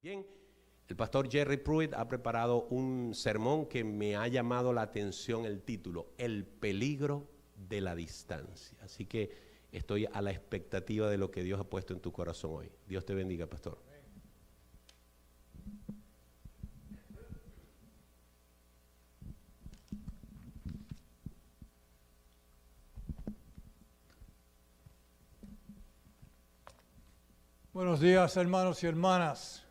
Bien, el pastor Jerry Pruitt ha preparado un sermón que me ha llamado la atención el título, El peligro de la distancia. Así que estoy a la expectativa de lo que Dios ha puesto en tu corazón hoy. Dios te bendiga, pastor. Buenos días, hermanos y hermanas,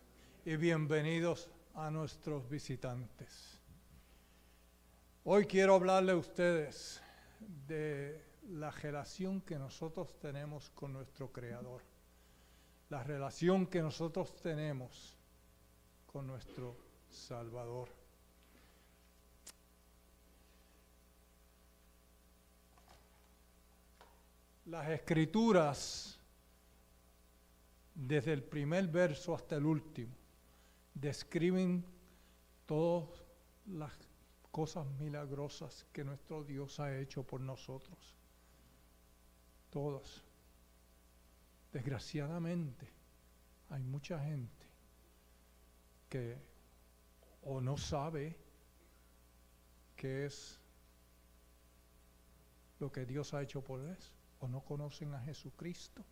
y bienvenidos a nuestros visitantes. Hoy quiero hablarle a ustedes de la relación que nosotros tenemos con nuestro Creador, la relación que nosotros tenemos con nuestro Salvador. Las Escrituras, desde el primer verso hasta el último, describen todas las cosas milagrosas que nuestro Dios ha hecho por nosotros. Todas. Desgraciadamente, hay mucha gente que o no sabe qué es lo que Dios ha hecho por ellos, o no conocen a Jesucristo,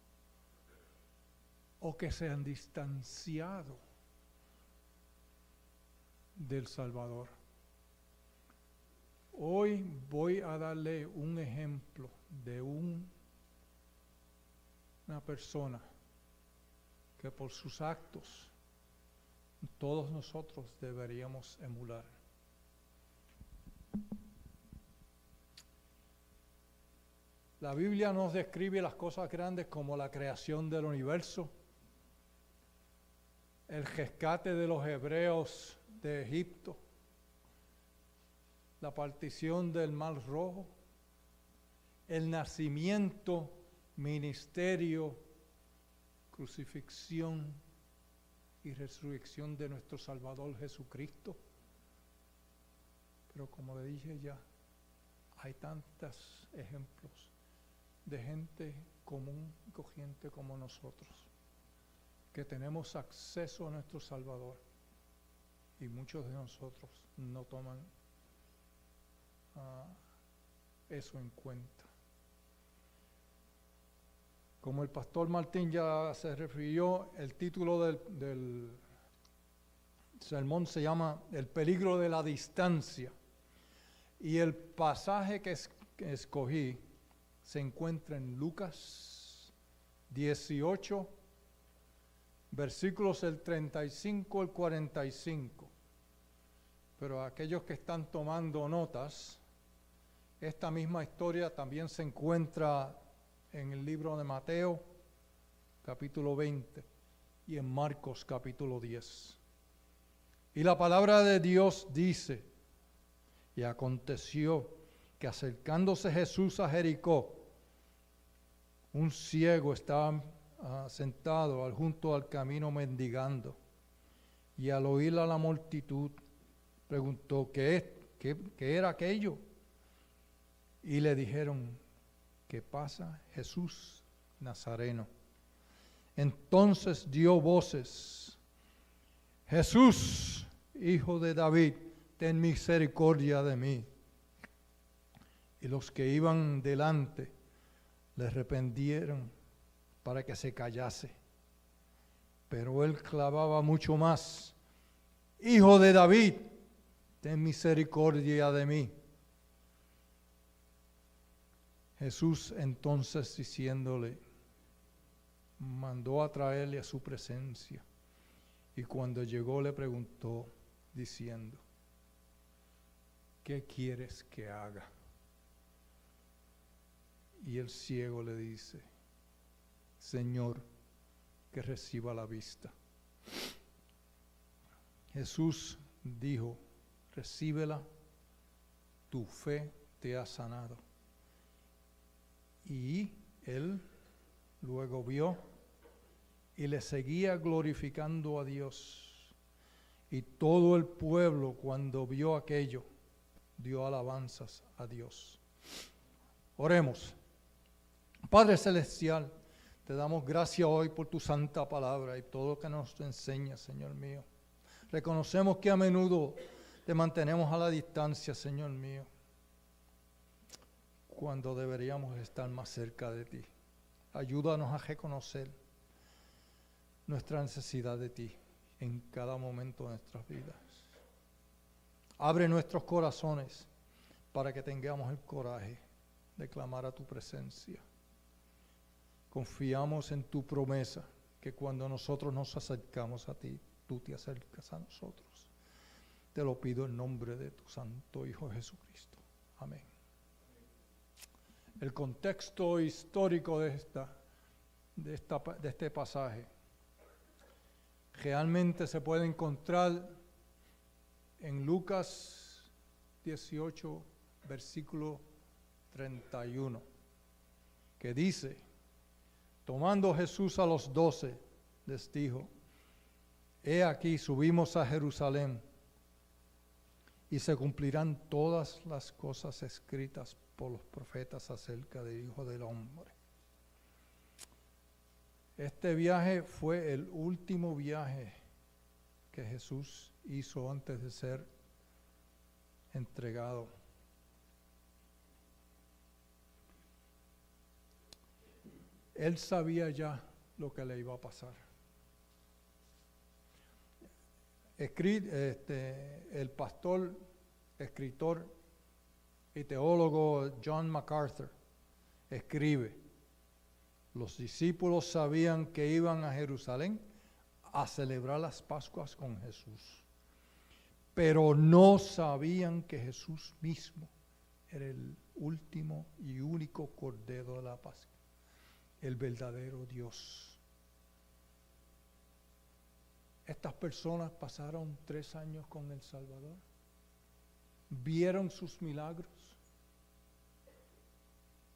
o que se han distanciado del Salvador. Hoy voy a darle un ejemplo de una persona que por sus actos todos nosotros deberíamos emular. La Biblia nos describe las cosas grandes como la creación del universo, el rescate de los hebreos de Egipto, la partición del Mar Rojo, el nacimiento, ministerio, crucifixión y resurrección de nuestro Salvador Jesucristo. Pero como le dije ya, hay tantos ejemplos de gente común y corriente como nosotros, que tenemos acceso a nuestro Salvador, y muchos de nosotros no toman eso en cuenta. Como el pastor Martín ya se refirió, el título del sermón se llama El peligro de la distancia, y el pasaje que escogí se encuentra en Lucas 18, versículos del 35 al 45. Pero aquellos que están tomando notas, esta misma historia también se encuentra en el libro de Mateo, capítulo 20, y en Marcos, capítulo 10. Y la palabra de Dios dice: y aconteció que acercándose Jesús a Jericó, un ciego estaba sentado junto al camino mendigando, y al oír a la multitud preguntó ¿qué era aquello? Y le dijeron: ¿qué pasa? Jesús Nazareno. Entonces dio voces: Jesús, hijo de David, ten misericordia de mí. Y los que iban delante le reprendieron para que se callase. Pero él clamaba mucho más: Hijo de David, ten misericordia de mí. Jesús entonces, diciéndole, mandó a traerle a su presencia, y cuando llegó le preguntó, diciendo: ¿qué quieres que haga? Y el ciego le dice: Señor, que reciba la vista. Jesús dijo: recíbela, tu fe te ha sanado. Y él luego vio y le seguía glorificando a Dios. Y todo el pueblo, cuando vio aquello, dio alabanzas a Dios. Oremos. Padre Celestial, Te damos gracias hoy por tu santa palabra y todo lo que nos enseña, Señor mío. Reconocemos que a menudo te mantenemos a la distancia, Señor mío, cuando deberíamos estar más cerca de ti. Ayúdanos a reconocer nuestra necesidad de ti en cada momento de nuestras vidas. Abre nuestros corazones para que tengamos el coraje de clamar a tu presencia. Confiamos en tu promesa que cuando nosotros nos acercamos a ti, tú te acercas a nosotros. Te lo pido en nombre de tu Santo Hijo Jesucristo. Amén. El contexto histórico de este pasaje realmente se puede encontrar en Lucas 18, versículo 31, que dice: tomando Jesús a los 12, les dijo: he aquí, subimos a Jerusalén, y se cumplirán todas las cosas escritas por los profetas acerca del Hijo del Hombre. Este viaje fue el último viaje que Jesús hizo antes de ser entregado. Él sabía ya lo que le iba a pasar. El pastor, escritor y teólogo John MacArthur escribe: los discípulos sabían que iban a Jerusalén a celebrar las Pascuas con Jesús, pero no sabían que Jesús mismo era el último y único Cordero de la Pascua, el verdadero Dios. Estas personas pasaron 3 años con el Salvador, vieron sus milagros,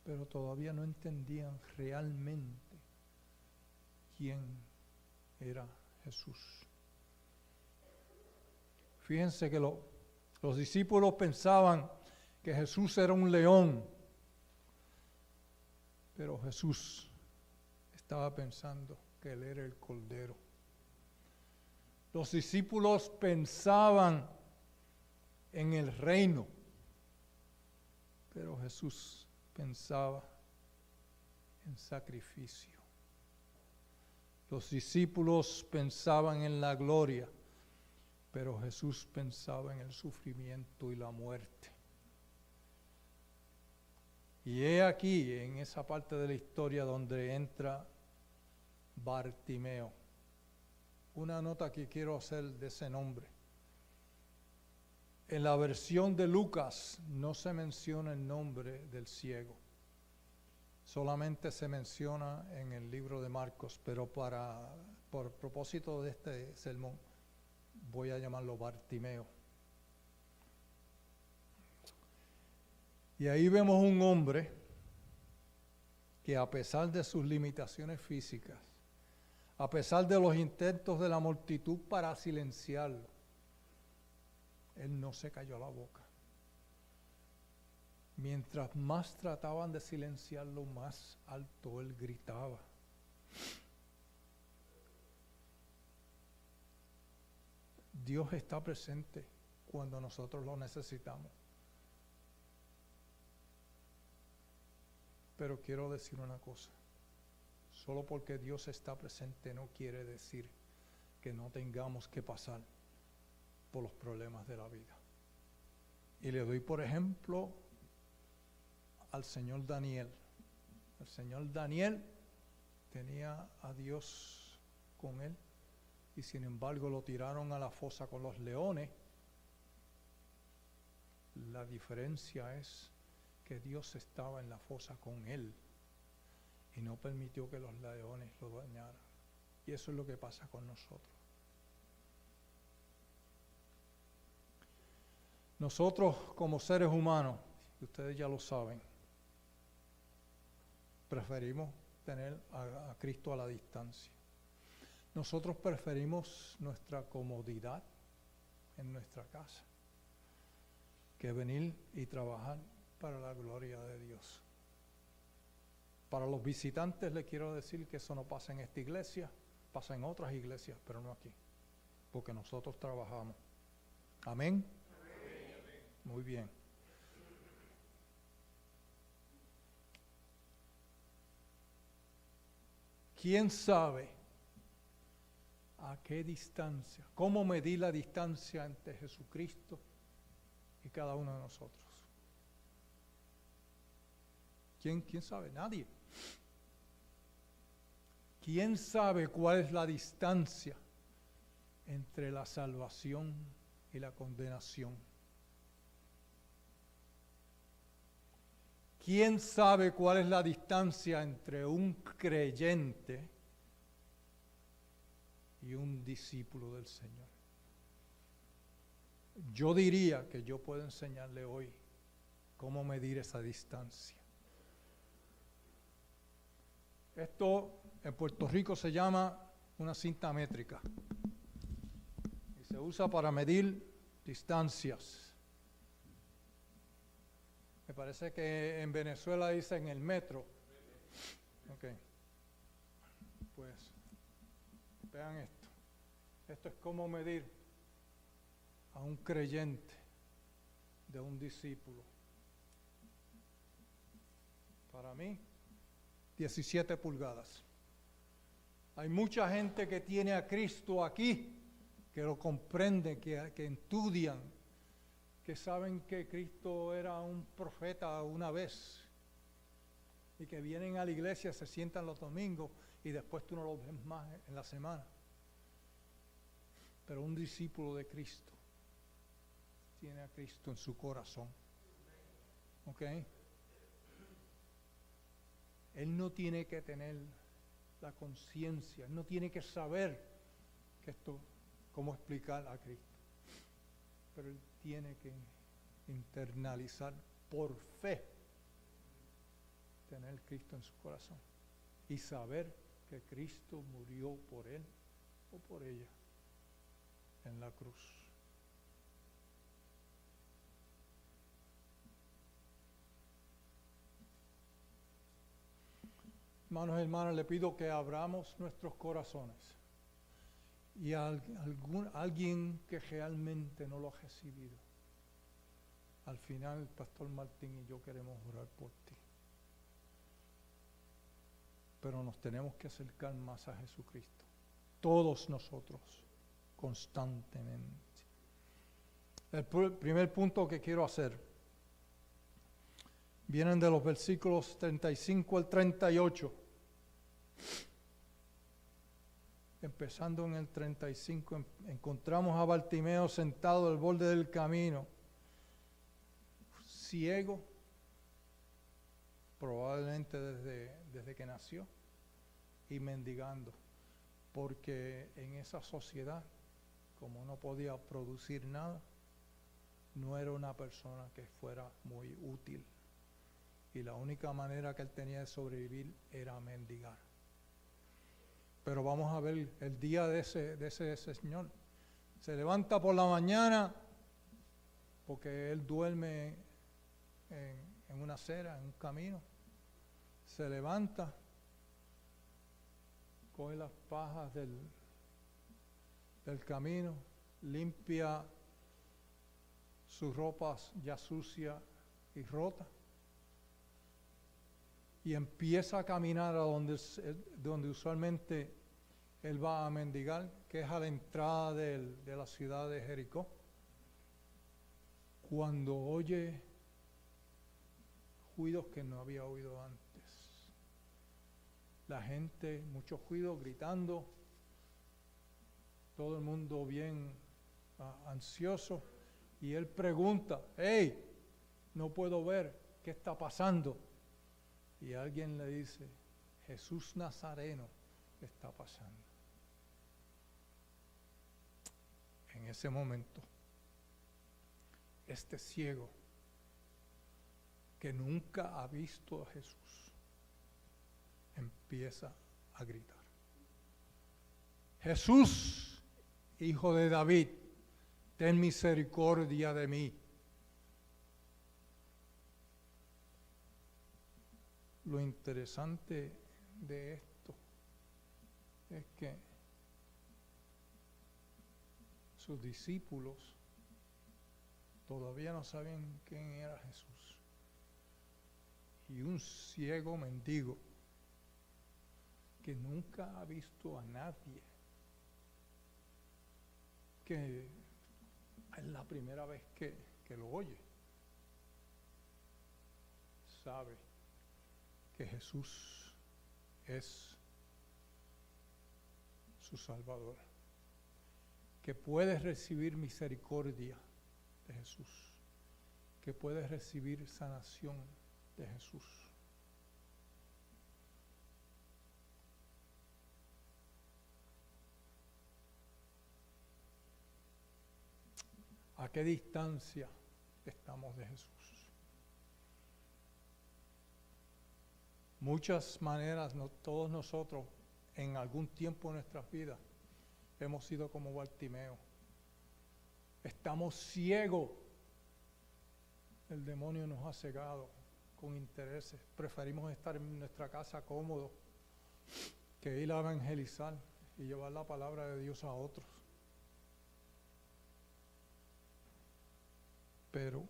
pero todavía no entendían realmente quién era Jesús. Fíjense que los discípulos pensaban que Jesús era un león, pero Jesús estaba pensando que Él era el Cordero. Los discípulos pensaban en el reino, pero Jesús pensaba en sacrificio. Los discípulos pensaban en la gloria, pero Jesús pensaba en el sufrimiento y la muerte. Y he aquí, en esa parte de la historia donde entra Bartimeo, una nota que quiero hacer de ese nombre. En la versión de Lucas no se menciona el nombre del ciego. Solamente se menciona en el libro de Marcos, pero por propósito de este sermón voy a llamarlo Bartimeo. Y ahí vemos un hombre que, a pesar de sus limitaciones físicas, a pesar de los intentos de la multitud para silenciarlo, él no se cayó la boca. Mientras más trataban de silenciarlo, más alto él gritaba. Dios está presente cuando nosotros lo necesitamos. Pero quiero decir una cosa: solo porque Dios está presente no quiere decir que no tengamos que pasar por los problemas de la vida. Y le doy por ejemplo al señor Daniel. El señor Daniel tenía a Dios con él, y sin embargo lo tiraron a la fosa con los leones. La diferencia es que Dios estaba en la fosa con él y no permitió que los leones lo dañaran. Y eso es lo que pasa con nosotros. Nosotros, como seres humanos, y ustedes ya lo saben, preferimos tener a Cristo a la distancia. Nosotros preferimos nuestra comodidad en nuestra casa que venir y trabajar para la gloria de Dios. Para los visitantes les quiero decir que eso no pasa en esta iglesia, pasa en otras iglesias, pero no aquí, porque nosotros trabajamos. ¿Amén? Muy bien. ¿Quién sabe a qué distancia, cómo medir la distancia entre Jesucristo y cada uno de nosotros? ¿Quién sabe? Nadie. ¿Quién sabe cuál es la distancia entre la salvación y la condenación? ¿Quién sabe cuál es la distancia entre un creyente y un discípulo del Señor? Yo diría que yo puedo enseñarle hoy cómo medir esa distancia. Esto en Puerto Rico se llama una cinta métrica y se usa para medir distancias. Me parece que en Venezuela dicen el metro. Ok. Pues, vean esto. Esto es cómo medir a un creyente de un discípulo. Para mí, 17 pulgadas. Hay mucha gente que tiene a Cristo aquí, que lo comprende, que estudian, que saben que Cristo era un profeta una vez y que vienen a la iglesia, se sientan los domingos y después tú no los ves más en la semana. Pero un discípulo de Cristo tiene a Cristo en su corazón. ¿Ok? Él no tiene que tener la conciencia, él no tiene que saber que esto, cómo explicar a Cristo. Pero él tiene que internalizar por fe, tener Cristo en su corazón y saber que Cristo murió por él o por ella en la cruz. Hermanos y hermanas, le pido que abramos nuestros corazones y alguien que realmente no lo ha recibido. Al final, el pastor Martín y yo queremos orar por ti. Pero nos tenemos que acercar más a Jesucristo. Todos nosotros, constantemente. El primer punto que quiero hacer vienen de los versículos 35 al 38. Empezando en el 35, encontramos a Bartimeo sentado al borde del camino, ciego, probablemente desde que nació, y mendigando, porque en esa sociedad, como no podía producir nada, no era una persona que fuera muy útil, y la única manera que él tenía de sobrevivir era mendigar. Pero vamos a ver el día de ese señor. Se levanta por la mañana, porque él duerme en una acera, en un camino. Se levanta, coge las pajas del camino, limpia sus ropas ya sucias y rotas, y empieza a caminar a donde usualmente él va a mendigar, que es a la entrada de la ciudad de Jericó. Cuando oye ruidos que no había oído antes. La gente, muchos ruidos, gritando, todo el mundo bien ansioso, y él pregunta: hey, no puedo ver, ¿qué está pasando? Y alguien le dice: Jesús Nazareno está pasando. En ese momento, este ciego, que nunca ha visto a Jesús, empieza a gritar: Jesús, Hijo de David, ten misericordia de mí. lo interesante de esto es que sus discípulos todavía no sabían quién era Jesús. Y un ciego mendigo que nunca ha visto a nadie, que es la primera vez que lo oye, sabe que Jesús es su Salvador, que puede recibir misericordia de Jesús, que puede recibir sanación de Jesús. ¿A qué distancia estamos de Jesús? Muchas maneras, todos nosotros en algún tiempo de nuestras vidas hemos sido como Bartimeo. Estamos ciegos. El demonio nos ha cegado con intereses. Preferimos estar en nuestra casa cómodos que ir a evangelizar y llevar la palabra de Dios a otros. Pero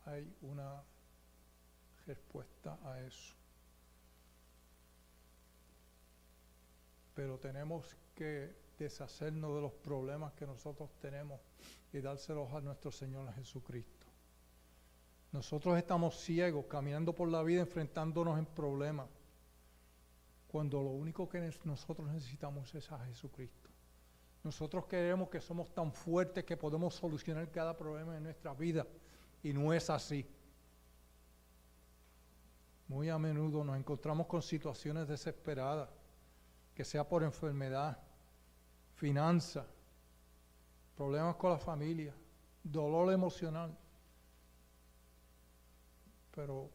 hay una respuesta a eso. Pero tenemos que deshacernos de los problemas que nosotros tenemos y dárselos a nuestro Señor Jesucristo. Nosotros estamos ciegos, caminando por la vida, enfrentándonos en problemas, cuando lo único que nosotros necesitamos es a Jesucristo. Nosotros creemos que somos tan fuertes que podemos solucionar cada problema de nuestra vida, y no es así. Muy a menudo nos encontramos con situaciones desesperadas, que sea por enfermedad, finanzas, problemas con la familia, dolor emocional. Pero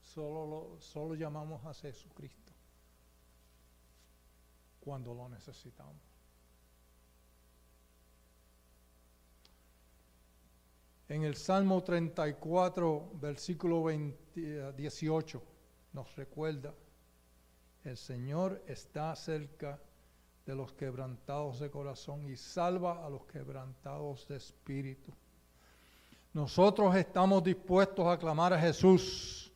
solo llamamos a Jesucristo cuando lo necesitamos. En el Salmo 34, versículo 18, nos recuerda: el Señor está cerca de los quebrantados de corazón y salva a los quebrantados de espíritu. Nosotros estamos dispuestos a clamar a Jesús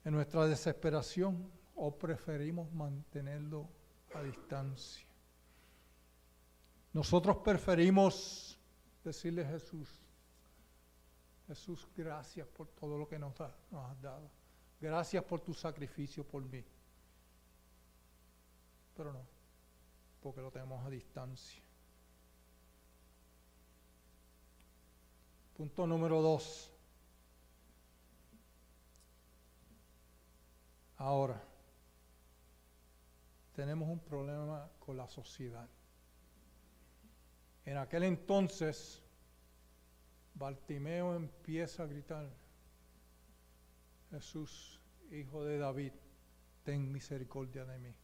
en nuestra desesperación, o preferimos mantenerlo a distancia. Nosotros preferimos decirle a Jesús: Jesús, gracias por todo lo que nos has dado. Gracias por tu sacrificio por mí. Pero no, porque lo tenemos a distancia. Punto número 2. Ahora, tenemos un problema con la sociedad. En aquel entonces, Bartimeo empieza a gritar: Jesús, hijo de David, ten misericordia de mí.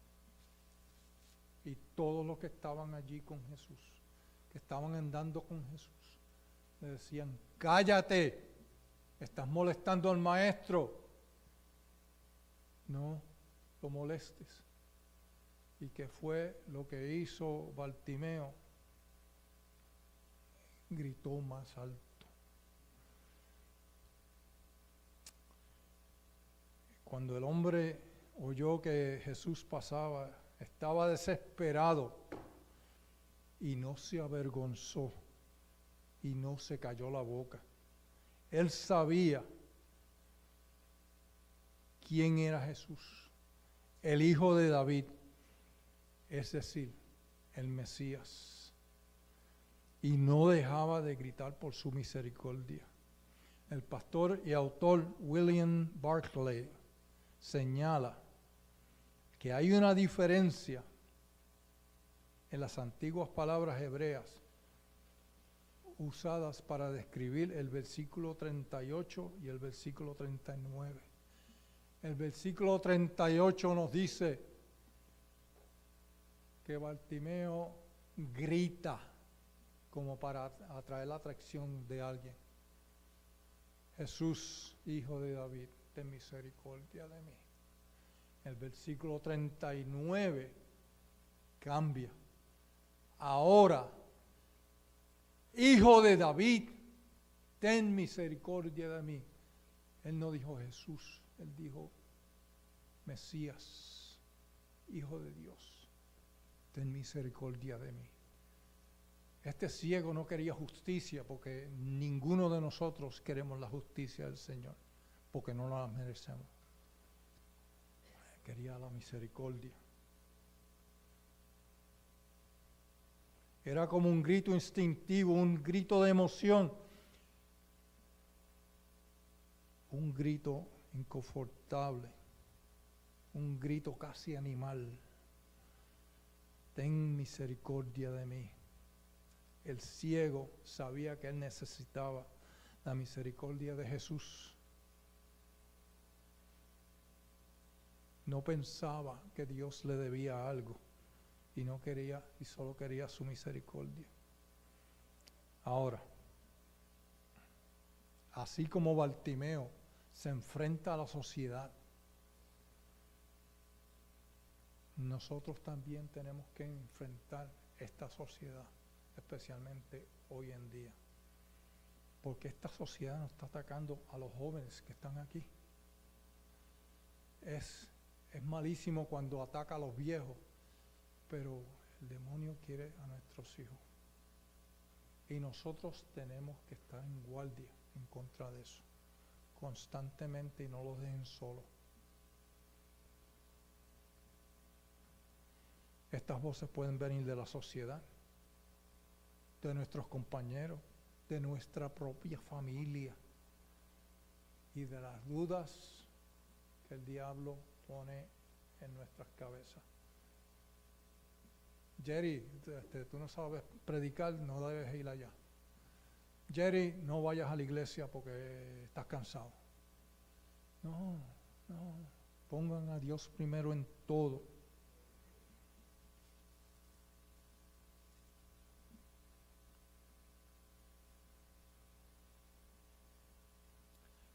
Y todos los que estaban allí con Jesús, que estaban andando con Jesús, le decían: cállate, estás molestando al maestro. No lo molestes. ¿Y qué fue lo que hizo Bartimeo? Gritó más alto. Cuando el hombre oyó que Jesús pasaba, estaba desesperado y no se avergonzó y no se cayó la boca. Él sabía quién era Jesús, el Hijo de David, es decir, el Mesías. Y no dejaba de gritar por su misericordia. El pastor y autor William Barclay señala que hay una diferencia en las antiguas palabras hebreas usadas para describir el versículo 38 y el versículo 39. El versículo 38 nos dice que Bartimeo grita como para atraer la atención de alguien: Jesús, hijo de David, ten misericordia de mí. El versículo 39 cambia. Ahora, Hijo de David, ten misericordia de mí. Él no dijo Jesús, él dijo Mesías, Hijo de Dios, ten misericordia de mí. Este ciego no quería justicia, porque ninguno de nosotros queremos la justicia del Señor, porque no la merecemos. Quería la misericordia. Era como un grito instintivo, un grito de emoción, un grito inconfortable, un grito casi animal. Ten misericordia de mí. El ciego sabía que él necesitaba la misericordia de Jesús. No pensaba que Dios le debía algo y no quería, y solo quería su misericordia. Ahora, así como Bartimeo se enfrenta a la sociedad, nosotros también tenemos que enfrentar esta sociedad, especialmente hoy en día, porque esta sociedad nos está atacando a los jóvenes que están aquí. Es malísimo cuando ataca a los viejos, pero el demonio quiere a nuestros hijos. Y nosotros tenemos que estar en guardia en contra de eso, constantemente, y no los dejen solos. Estas voces pueden venir de la sociedad, de nuestros compañeros, de nuestra propia familia y de las dudas que el diablo pone en nuestras cabezas. Jerry, tú no sabes predicar, no debes ir allá. Jerry, no vayas a la iglesia porque estás cansado. No, pongan a Dios primero en todo.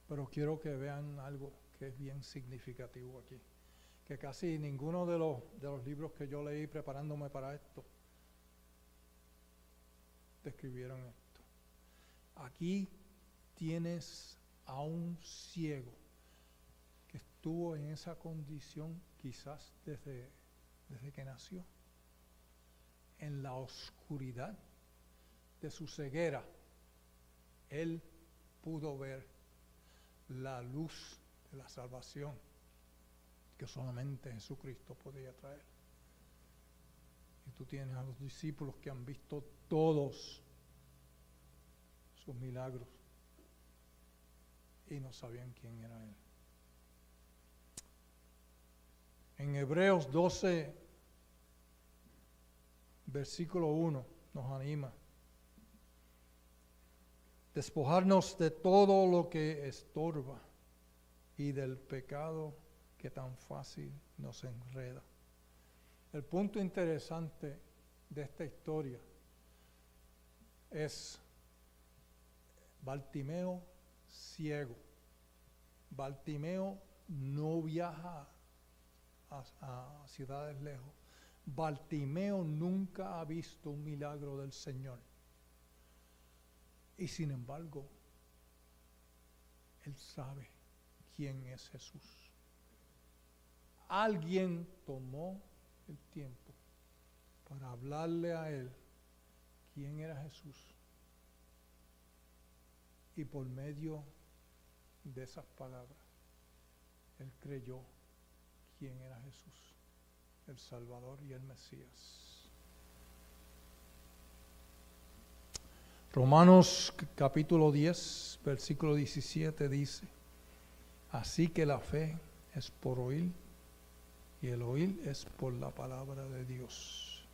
Pero quiero que vean algo que es bien significativo aquí, que casi ninguno de los libros que yo leí preparándome para esto describieron esto. Aquí tienes a un ciego que estuvo en esa condición quizás desde que nació, en la oscuridad de su ceguera. Él pudo ver la luz de la salvación que solamente Jesucristo podía traer. Y tú tienes a los discípulos que han visto todos sus milagros y no sabían quién era Él. En Hebreos 12, versículo 1, nos anima. Despojarnos de todo lo que estorba y del pecado que tan fácil nos enreda. El punto interesante de esta historia es Bartimeo ciego. Bartimeo no viaja a ciudades lejos. Bartimeo nunca ha visto un milagro del Señor. Y sin embargo, él sabe quién es Jesús. Alguien tomó el tiempo para hablarle a él quién era Jesús. Y por medio de esas palabras, él creyó quién era Jesús, el Salvador y el Mesías. Romanos capítulo 10, versículo 17 dice: así que la fe es por oír, y el oír es por la palabra de Dios.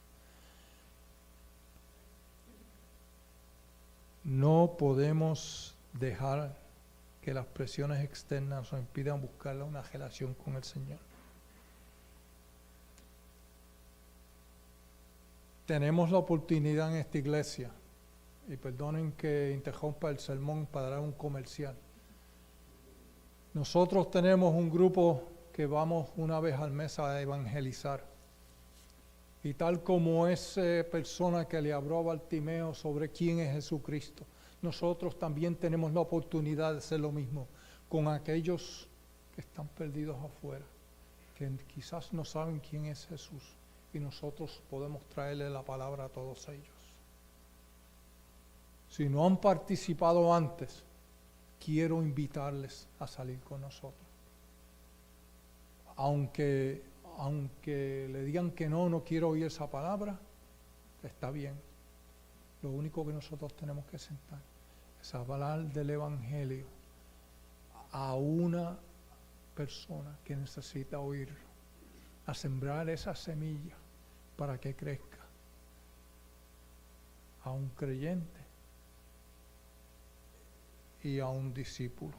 No podemos dejar que las presiones externas nos impidan buscar una relación con el Señor. Tenemos la oportunidad en esta iglesia, y perdonen que interrumpa el sermón para dar un comercial, Nosotros tenemos un grupo que vamos una vez al mes a evangelizar. Y tal como esa persona que le habló a Bartimeo sobre quién es Jesucristo, nosotros también tenemos la oportunidad de hacer lo mismo con aquellos que están perdidos afuera, que quizás no saben quién es Jesús, y nosotros podemos traerle la palabra a todos ellos. Si no han participado antes, quiero invitarles a salir con nosotros. Aunque le digan que no quiero oír esa palabra, está bien. Lo único que nosotros tenemos que sentar es hablar del Evangelio a una persona que necesita oírlo, a sembrar esa semilla para que crezca, a un creyente y a un discípulo.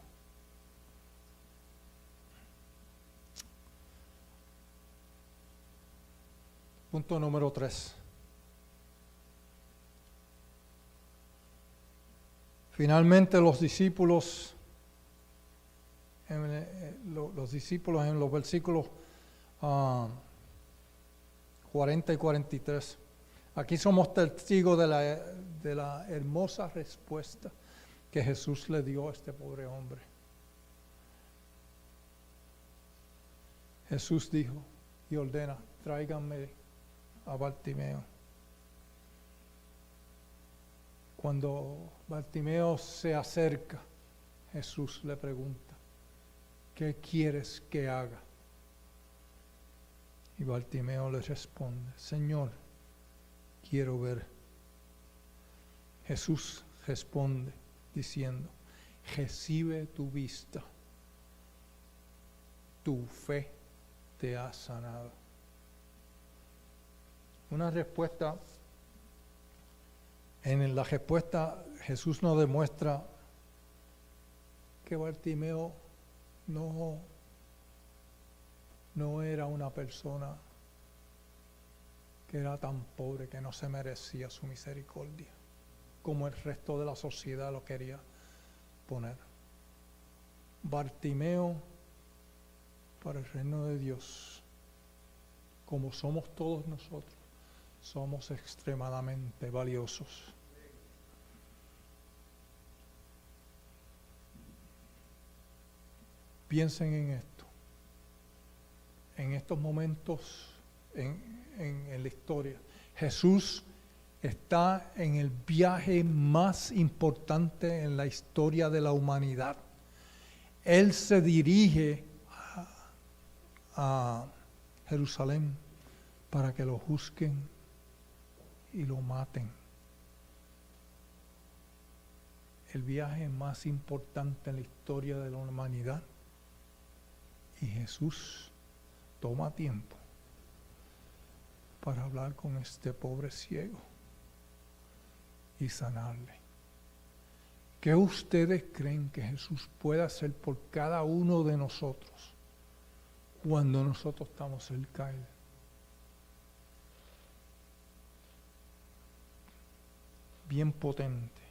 Punto número 3. Finalmente los discípulos en los versículos 40 y 43. Aquí somos testigos de la hermosa respuesta que Jesús le dio a este pobre hombre. Jesús dijo y ordena: tráiganme a Bartimeo. Cuando Bartimeo se acerca, Jesús le pregunta: ¿qué quieres que haga? Y Bartimeo le responde: Señor, quiero ver. Jesús responde diciendo: recibe tu vista, tu fe te ha sanado. Una respuesta, en la respuesta Jesús nos demuestra que Bartimeo no era una persona que era tan pobre que no se merecía su misericordia, como el resto de la sociedad lo quería poner. Bartimeo, para el reino de Dios, como somos todos nosotros, somos extremadamente valiosos. Piensen en esto. En estos momentos en la historia, Jesús está en el viaje más importante en la historia de la humanidad. Él se dirige a Jerusalén para que lo juzguen y lo maten. El viaje más importante en la historia de la humanidad. Y Jesús toma tiempo para hablar con este pobre ciego y sanarle. ¿Qué ustedes creen que Jesús puede hacer por cada uno de nosotros cuando nosotros estamos cerca de Él? Bien potente.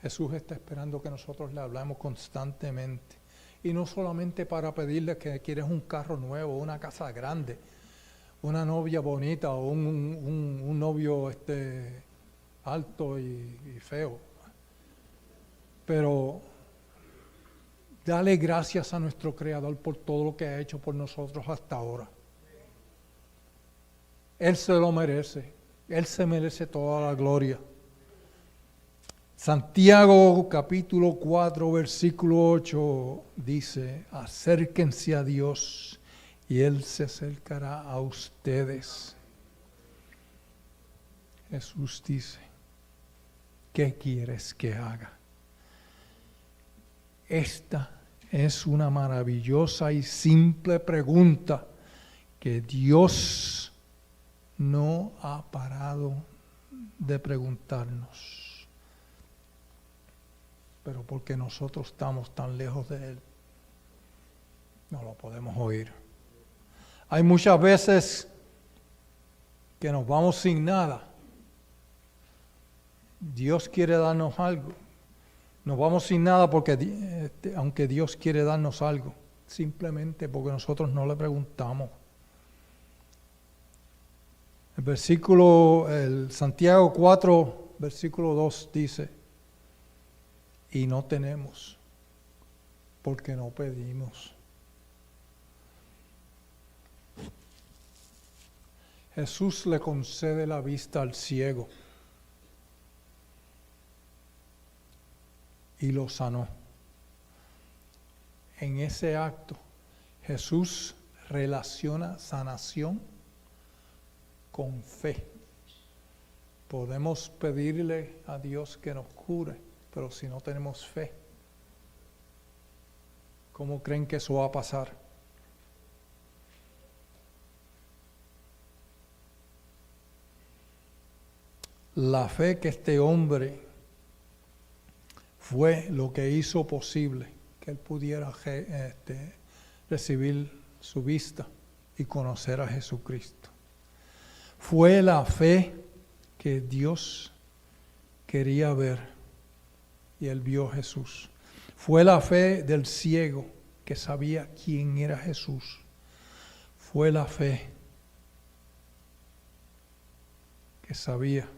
Jesús está esperando que nosotros le hablemos constantemente. Y no solamente para pedirle que quieres un carro nuevo, una casa grande, una novia bonita o un novio alto y feo. Pero dale gracias a nuestro Creador por todo lo que ha hecho por nosotros hasta ahora. Él se lo merece. Él se merece toda la gloria. Santiago capítulo 4 versículo 8 dice: acérquense a Dios y Él se acercará a ustedes. Jesús dice: ¿qué quieres que haga? Esta es una maravillosa y simple pregunta que Dios no ha parado de preguntarnos. Pero porque nosotros estamos tan lejos de Él, no lo podemos oír. Hay muchas veces que nos vamos sin nada. Dios quiere darnos algo, Nos vamos sin nada porque aunque Dios quiere darnos algo, simplemente porque nosotros no le preguntamos. El Santiago 4, versículo 2 dice, y no tenemos porque no pedimos. Jesús le concede la vista al ciego y lo sanó. En ese acto, Jesús relaciona sanación con fe. Podemos pedirle a Dios que nos cure, pero si no tenemos fe, ¿cómo creen que eso va a pasar? La fe que este hombre fue lo que hizo posible que él pudiera recibir su vista y conocer a Jesucristo. Fue la fe que Dios quería ver y él vio a Jesús. Fue la fe del ciego que sabía quién era Jesús. Fue la fe que sabía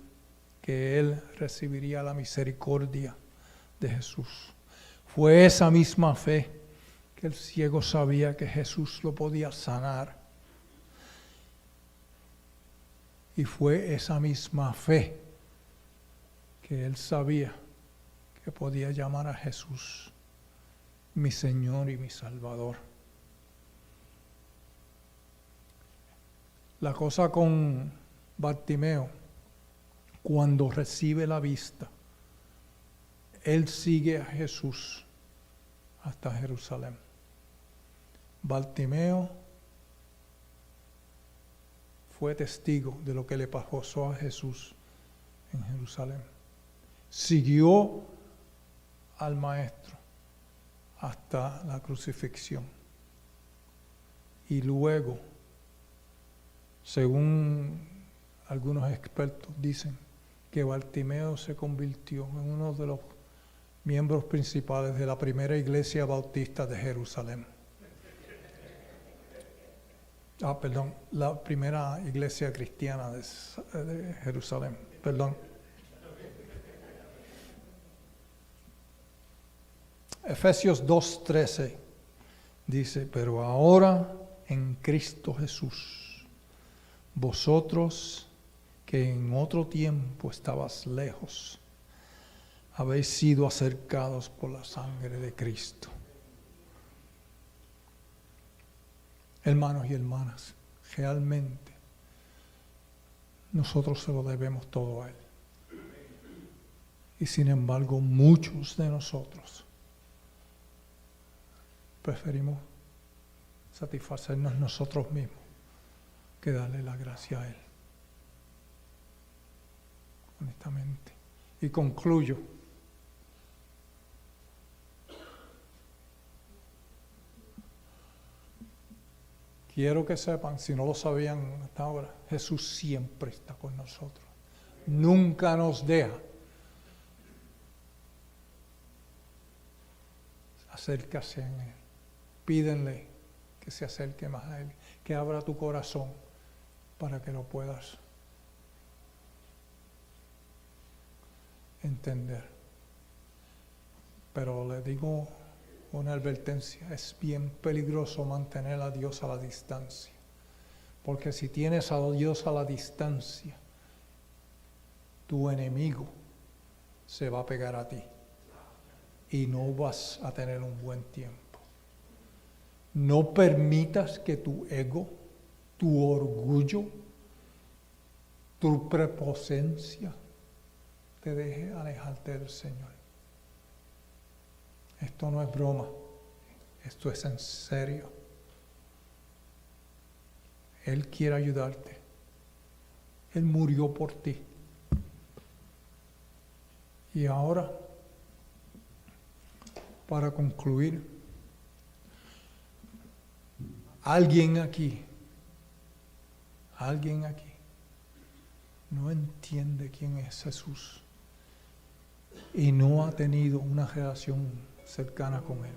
que él recibiría la misericordia de Jesús. Fue esa misma fe que el ciego sabía que Jesús lo podía sanar. Y fue esa misma fe que él sabía que podía llamar a Jesús mi Señor y mi Salvador. La cosa con Bartimeo, cuando recibe la vista, él sigue a Jesús hasta Jerusalén. Bartimeo fue testigo de lo que le pasó a Jesús en Jerusalén. Siguió al Maestro hasta la crucifixión. Y luego, según algunos expertos dicen, que Bartimeo se convirtió en uno de los miembros principales de la primera iglesia bautista de Jerusalén. La primera iglesia cristiana de Jerusalén, perdón. Efesios 2:13 dice, pero ahora en Cristo Jesús, vosotros que en otro tiempo estabas lejos, habéis sido acercados por la sangre de Cristo. Hermanos y hermanas, realmente nosotros se lo debemos todo a Él. Y sin embargo, muchos de nosotros preferimos satisfacernos nosotros mismos que darle la gracia a Él. Honestamente. Y concluyo. Quiero que sepan, si no lo sabían hasta ahora, Jesús siempre está con nosotros. Nunca nos deja. Acércase a Él. Pídenle que se acerque más a Él, que abra tu corazón para que lo puedas entender. Pero le digo una advertencia, es bien peligroso mantener a Dios a la distancia, porque si tienes a Dios a la distancia, tu enemigo se va a pegar a ti y no vas a tener un buen tiempo. No permitas que tu ego, tu orgullo, tu prepotencia te deje alejarte del Señor. Esto no es broma, esto es en serio. Él quiere ayudarte. Él murió por ti. Y ahora, para concluir, alguien aquí no entiende quién es Jesús. y no ha tenido una relación cercana con Él.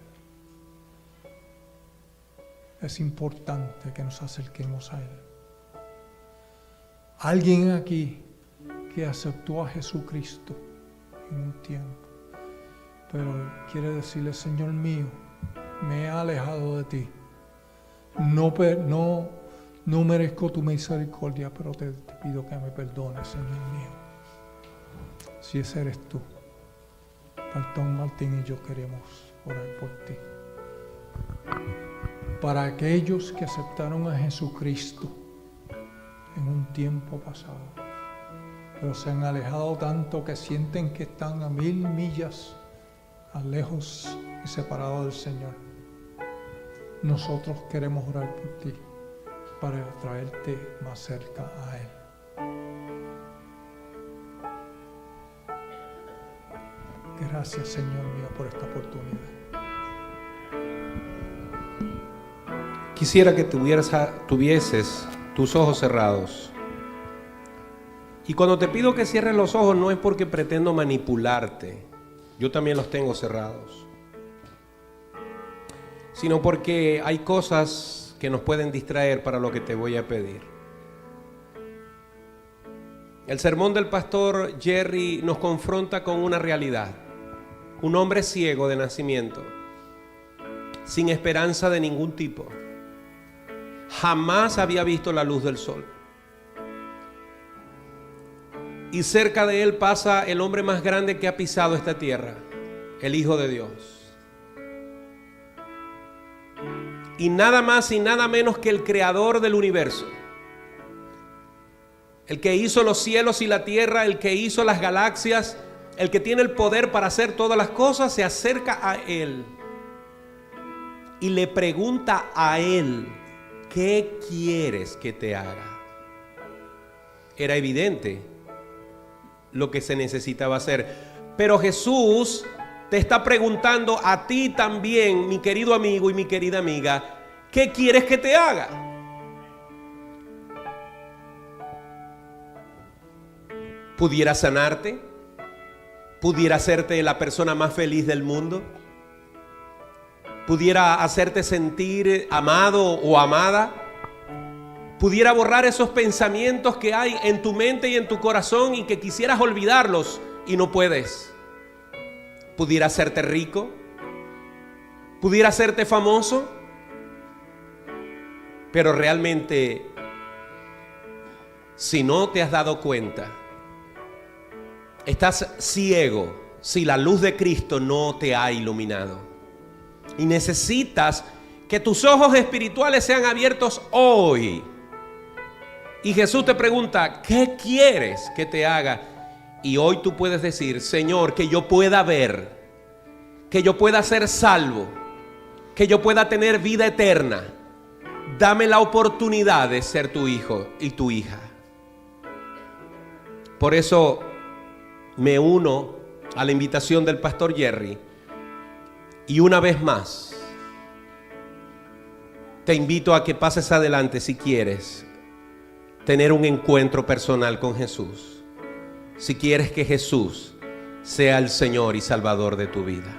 Es importante que nos acerquemos a Él. Alguien aquí que aceptó a Jesucristo en un tiempo, pero quiere decirle: Señor mío, me he alejado de ti. No merezco tu misericordia, pero te pido que me perdones, Señor mío. Si ese eres tú, Pastor Martín y yo queremos orar por ti. Para aquellos que aceptaron a Jesucristo en un tiempo pasado, pero se han alejado tanto que sienten que están a 1000 millas lejos y separados del Señor. Nosotros queremos orar por ti para traerte más cerca a Él. Gracias, Señor mío, por esta oportunidad. Quisiera que tuvieses tus ojos cerrados. Y cuando te pido que cierres los ojos, no es porque pretendo manipularte. Yo también los tengo cerrados. Sino porque hay cosas que nos pueden distraer para lo que te voy a pedir. El sermón del pastor Jerry nos confronta con una realidad. Un hombre ciego de nacimiento, sin esperanza de ningún tipo. Jamás había visto la luz del sol. Y cerca de él pasa el hombre más grande que ha pisado esta tierra, el Hijo de Dios. Y nada más y nada menos que el creador del universo. El que hizo los cielos y la tierra, el que hizo las galaxias, el que tiene el poder para hacer todas las cosas, se acerca a él y le pregunta a él: ¿qué quieres que te haga? Era evidente lo que se necesitaba hacer, pero Jesús te está preguntando a ti también, mi querido amigo y mi querida amiga: ¿qué quieres que te haga? ¿Pudiera sanarte? ¿Pudiera hacerte la persona más feliz del mundo? ¿Pudiera hacerte sentir amado o amada? ¿Pudiera borrar esos pensamientos que hay en tu mente y en tu corazón y que quisieras olvidarlos y no puedes? ¿Pudiera hacerte rico? ¿Pudiera hacerte famoso? Pero realmente, si no te has dado cuenta, estás ciego si la luz de Cristo no te ha iluminado. Y necesitas que tus ojos espirituales sean abiertos hoy. Y Jesús te pregunta: ¿qué quieres que te haga? Y hoy tú puedes decir: Señor, que yo pueda ver, que yo pueda ser salvo, que yo pueda tener vida eterna. Dame la oportunidad de ser tu hijo y tu hija. Por eso me uno a la invitación del pastor Jerry y una vez más te invito a que pases adelante si quieres tener un encuentro personal con Jesús, si quieres que Jesús sea el Señor y Salvador de tu vida.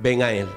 Ven a Él.